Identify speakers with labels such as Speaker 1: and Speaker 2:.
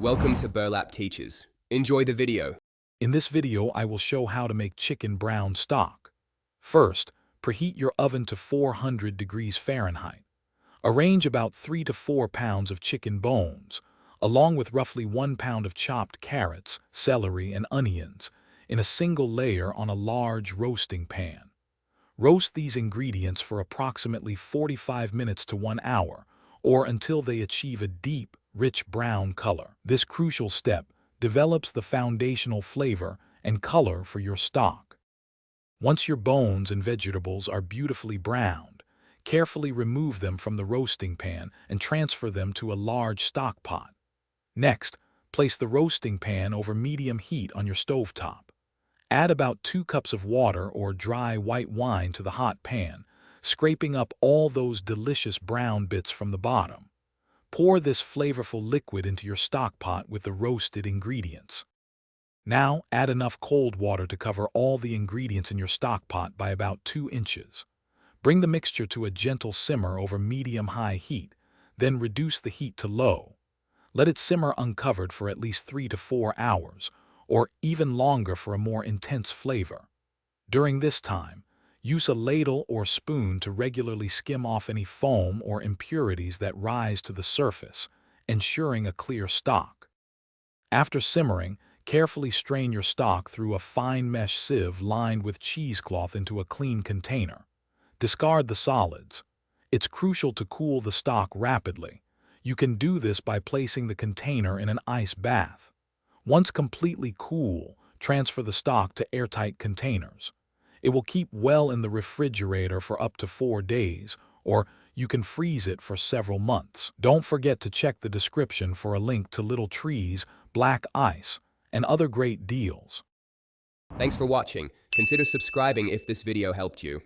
Speaker 1: Welcome to Burlap Teachers. Enjoy the video.
Speaker 2: In this video, I will show how to make chicken brown stock. First, preheat your oven to 400 degrees Fahrenheit. Arrange about 3 to 4 pounds of chicken bones, along with roughly 1 pound of chopped carrots, celery, and onions, in a single layer on a large roasting pan. Roast these ingredients for approximately 45 minutes to 1 hour, or until they achieve a deep, rich brown color. This crucial step develops the foundational flavor and color for your stock. Once your bones and vegetables are beautifully browned, carefully remove them from the roasting pan and transfer them to a large stock pot. Next, place the roasting pan over medium heat on your stovetop. Add about 2 cups of water or dry white wine to the hot pan, scraping up all those delicious brown bits from the bottom. Pour this flavorful liquid into your stock pot with the roasted ingredients. Now, add enough cold water to cover all the ingredients in your stock pot by about 2 inches. Bring the mixture to a gentle simmer over medium-high heat, then reduce the heat to low. Let it simmer uncovered for at least 3 to 4 hours, or even longer for a more intense flavor. During this time, use a ladle or spoon to regularly skim off any foam or impurities that rise to the surface, ensuring a clear stock. After simmering, carefully strain your stock through a fine mesh sieve lined with cheesecloth into a clean container. Discard the solids. It's crucial to cool the stock rapidly. You can do this by placing the container in an ice bath. Once completely cool, transfer the stock to airtight containers. It will keep well in the refrigerator for up to 4 days, or you can freeze it for several months. Don't forget to check the description for a link to Little Trees, Black Ice, and other great deals.
Speaker 1: Thanks for watching. Consider subscribing if this video helped you.